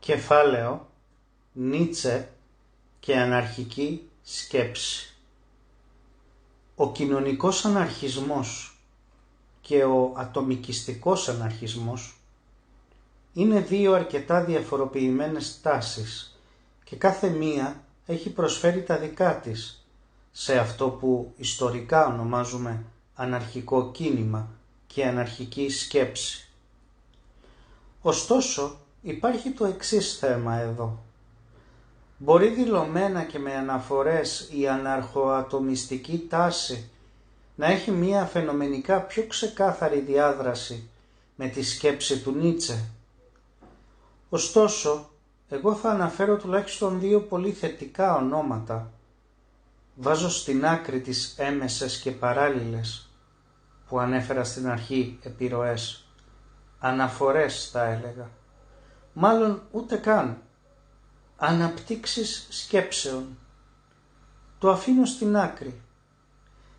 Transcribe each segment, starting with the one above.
Κεφάλαιο Νίτσε και αναρχική σκέψη. Ο κοινωνικός αναρχισμός και ο ατομικιστικός αναρχισμός είναι δύο αρκετά διαφοροποιημένες τάσεις και κάθε μία έχει προσφέρει τα δικά της σε αυτό που ιστορικά ονομάζουμε αναρχικό κίνημα και αναρχική σκέψη. Ωστόσο, υπάρχει το εξής θέμα εδώ. Μπορεί δηλωμένα και με αναφορές η αναρχοατομιστική τάση να έχει μία φαινομενικά πιο ξεκάθαρη διάδραση με τη σκέψη του Νίτσε. Ωστόσο, εγώ θα αναφέρω τουλάχιστον δύο πολύ θετικά ονόματα. Βάζω στην άκρη τις έμεσες και παράλληλες που ανέφερα στην αρχή επιρροές. Αναφορές θα έλεγα. Μάλλον ούτε καν. Αναπτύξεις σκέψεων. Το αφήνω στην άκρη.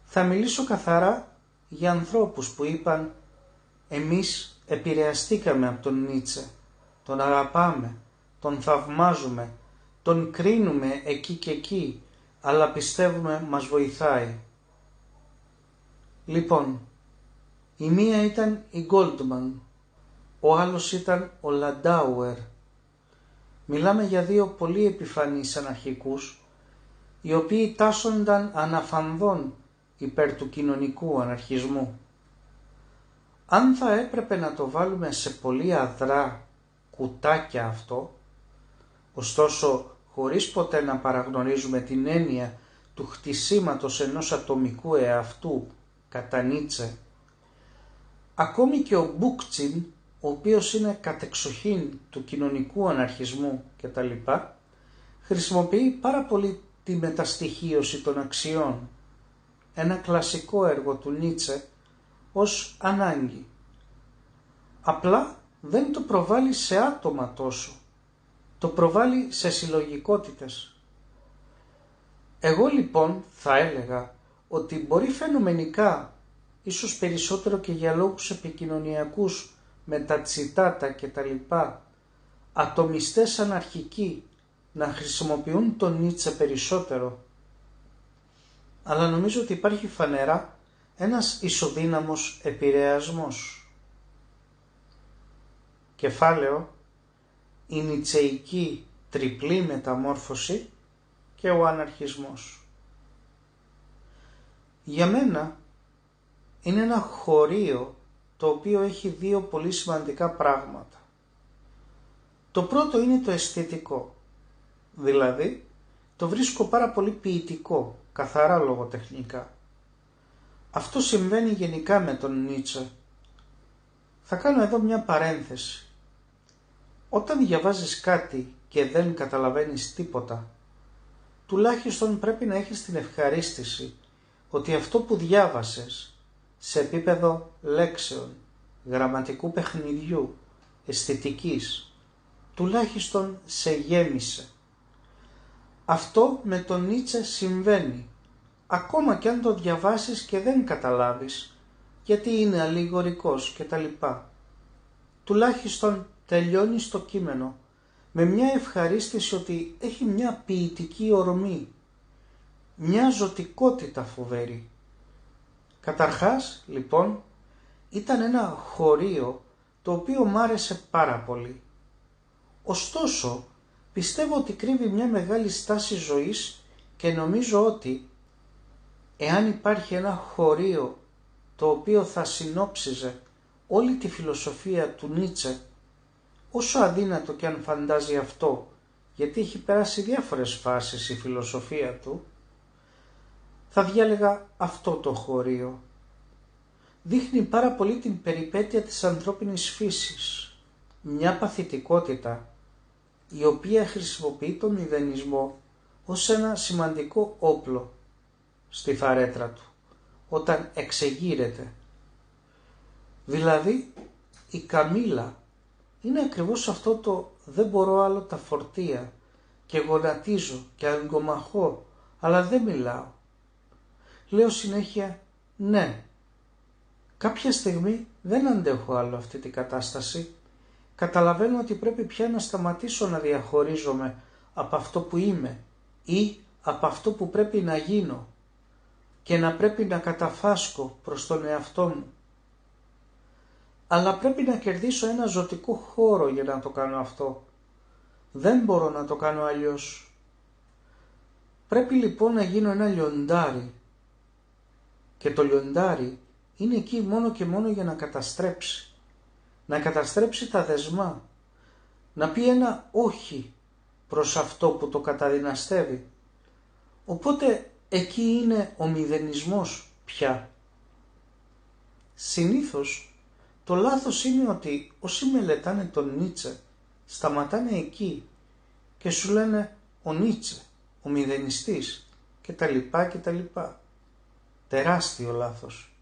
Θα μιλήσω καθαρά για ανθρώπους που είπαν «Εμείς επηρεαστήκαμε από τον Νίτσε, τον αγαπάμε, τον θαυμάζουμε, τον κρίνουμε εκεί και εκεί, αλλά πιστεύουμε μας βοηθάει». Λοιπόν, η μία ήταν η Goldman, ο άλλος ήταν ο Landauer. Μιλάμε για δύο πολύ επιφανείς αναρχικούς, οι οποίοι τάσσονταν αναφανδόν υπέρ του κοινωνικού αναρχισμού. Αν θα έπρεπε να το βάλουμε σε πολύ αδρά κουτάκια αυτό, ωστόσο χωρίς ποτέ να παραγνωρίζουμε την έννοια του χτισήματος ενός ατομικού εαυτού κατά Νίτσε, ακόμη και ο Μπούκτσιν, ο οποίος είναι κατεξοχήν του κοινωνικού αναρχισμού κτλ., χρησιμοποιεί πάρα πολύ τη μεταστοιχίωση των αξιών, ένα κλασικό έργο του Νίτσε, ως ανάγκη. Απλά δεν το προβάλλει σε άτομα τόσο, το προβάλλει σε συλλογικότητες. Εγώ λοιπόν θα έλεγα ότι μπορεί φαινομενικά, ίσως περισσότερο και για λόγους επικοινωνιακούς, με τα τσιτάτα και τα λοιπά, ατομιστές αναρχικοί να χρησιμοποιούν τον Νίτσε περισσότερο. Αλλά νομίζω ότι υπάρχει φανερά ένας ισοδύναμος επηρεασμός. Κεφάλαιο η νιτσεϊκή τριπλή μεταμόρφωση και ο αναρχισμός. Για μένα είναι ένα χωρίο το οποίο έχει δύο πολύ σημαντικά πράγματα. Το πρώτο είναι το αισθητικό, δηλαδή το βρίσκω πάρα πολύ ποιητικό, καθαρά λογοτεχνικά. Αυτό συμβαίνει γενικά με τον Νίτσε. Θα κάνω εδώ μια παρένθεση. Όταν διαβάζεις κάτι και δεν καταλαβαίνεις τίποτα, τουλάχιστον πρέπει να έχεις την ευχαρίστηση ότι αυτό που διάβασες σε επίπεδο λέξεων, γραμματικού παιχνιδιού, αισθητικής, τουλάχιστον σε γέμισε. Αυτό με τον Νίτσε συμβαίνει, ακόμα και αν το διαβάσεις και δεν καταλάβεις, γιατί είναι αλληγορικός κτλ. Τουλάχιστον τελειώνεις το κείμενο με μια ευχαρίστηση ότι έχει μια ποιητική ορμή, μια ζωτικότητα φοβερή. Καταρχάς, λοιπόν, ήταν ένα χωρίο το οποίο μ' άρεσε πάρα πολύ. Ωστόσο, πιστεύω ότι κρύβει μια μεγάλη στάση ζωής και νομίζω ότι εάν υπάρχει ένα χωρίο το οποίο θα συνόψιζε όλη τη φιλοσοφία του Νίτσε, όσο αδύνατο και αν φαντάζει αυτό, γιατί έχει περάσει διάφορες φάσεις η φιλοσοφία του, θα διάλεγα αυτό το χωρίο. Δείχνει πάρα πολύ την περιπέτεια της ανθρώπινης φύσης, μια παθητικότητα η οποία χρησιμοποιεί τον μηδενισμό ως ένα σημαντικό όπλο στη φαρέτρα του, όταν εξεγείρεται. Δηλαδή, η Καμίλα είναι ακριβώς αυτό το «δεν μπορώ άλλο τα φορτία και γονατίζω και αγκομαχώ, αλλά δεν μιλάω». Λέω συνέχεια «ναι». Κάποια στιγμή δεν αντέχω άλλο αυτή την κατάσταση καταλαβαίνω ότι πρέπει πια να σταματήσω να διαχωρίζομαι από αυτό που είμαι ή από αυτό που πρέπει να γίνω και να πρέπει να καταφάσκω προς τον εαυτό μου. Αλλά πρέπει να κερδίσω ένα ζωτικό χώρο για να το κάνω αυτό. Δεν μπορώ να το κάνω αλλιώς. Πρέπει λοιπόν να γίνω ένα λιοντάρι. Και το λιοντάρι είναι εκεί μόνο και μόνο για να καταστρέψει. Να καταστρέψει τα δεσμά. Να πει ένα όχι προς αυτό που το καταδυναστεύει. Οπότε εκεί είναι ο μηδενισμός πια. Συνήθως το λάθος είναι ότι όσοι μελετάνε τον Νίτσε σταματάνε εκεί και σου λένε ο Νίτσε, ο μηδενιστής κτλ. Τεράστιο λάθος.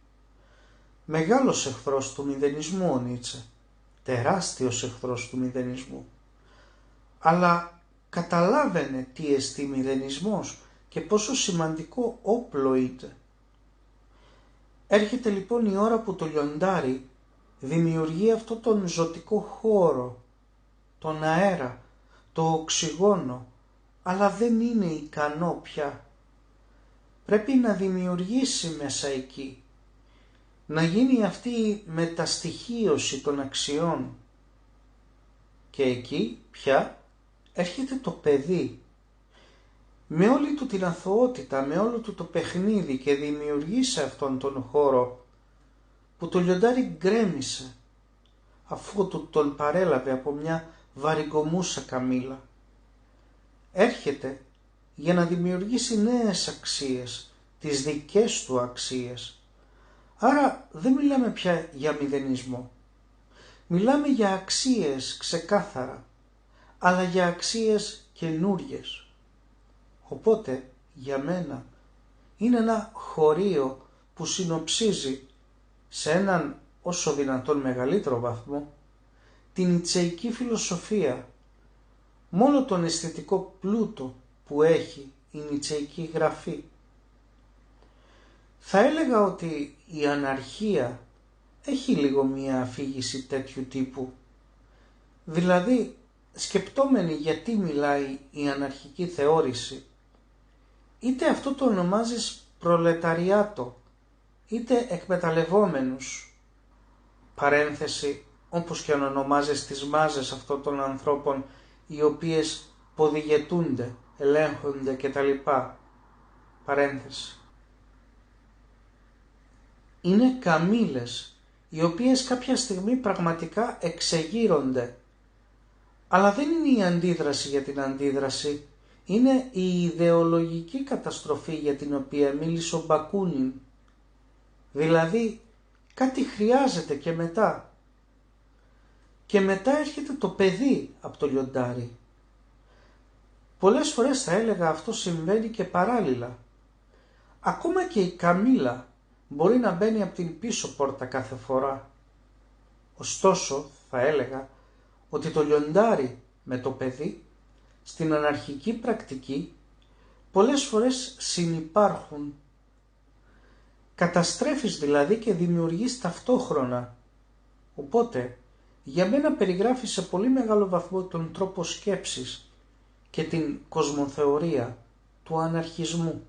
Μεγάλος εχθρός του μηδενισμού ο Νίτσε. Τεράστιος εχθρός του μηδενισμού. Αλλά καταλάβαινε τι εστί μηδενισμός και πόσο σημαντικό όπλο είναι. Έρχεται λοιπόν η ώρα που το λιοντάρι δημιουργεί αυτό τον ζωτικό χώρο, τον αέρα, το οξυγόνο, αλλά δεν είναι ικανό πια. Πρέπει να δημιουργήσει μέσα εκεί, να γίνει αυτή η μεταστοιχίωση των αξιών. Και εκεί πια έρχεται το παιδί, με όλη του την αθωότητα, με όλο του το παιχνίδι και δημιουργεί σε αυτόν τον χώρο που το λιοντάρι γκρέμισε αφού του τον παρέλαβε από μια βαριγκομούσα καμήλα. Έρχεται για να δημιουργήσει νέες αξίες, τις δικές του αξίες. Άρα δεν μιλάμε πια για μηδενισμό. Μιλάμε για αξίες ξεκάθαρα, αλλά για αξίες καινούριες. Οπότε για μένα είναι ένα χωρίο που συνοψίζει σε έναν όσο δυνατόν μεγαλύτερο βαθμό την νιτσεϊκή φιλοσοφία, μόνο τον αισθητικό πλούτο που έχει η νιτσεϊκή γραφή. Θα έλεγα ότι η αναρχία έχει λίγο μία αφήγηση τέτοιου τύπου. Δηλαδή, σκεπτόμενοι γιατί μιλάει η αναρχική θεώρηση, είτε αυτό το ονομάζεις προλεταριάτο, είτε εκμεταλλευόμενους, παρένθεση, όπως και αν ονομάζεις τις μάζες αυτών των ανθρώπων οι οποίες ποδηγετούνται, ελέγχονται κτλ. Παρένθεση. Είναι καμήλες οι οποίες κάποια στιγμή πραγματικά εξεγείρονται. Αλλά δεν είναι η αντίδραση για την αντίδραση, είναι η ιδεολογική καταστροφή για την οποία μίλησε ο Μπακούνιν. Δηλαδή κάτι χρειάζεται και μετά. Και μετά έρχεται το παιδί από το λιοντάρι. Πολλές φορές θα έλεγα αυτό συμβαίνει και παράλληλα. Ακόμα και η καμήλα μπορεί να μπαίνει από την πίσω πόρτα κάθε φορά. Ωστόσο θα έλεγα ότι το λιοντάρι με το παιδί στην αναρχική πρακτική πολλές φορές συνυπάρχουν. Καταστρέφεις δηλαδή και δημιουργείς ταυτόχρονα. Οπότε για μένα περιγράφει σε πολύ μεγάλο βαθμό τον τρόπο σκέψης και την κοσμοθεωρία του αναρχισμού.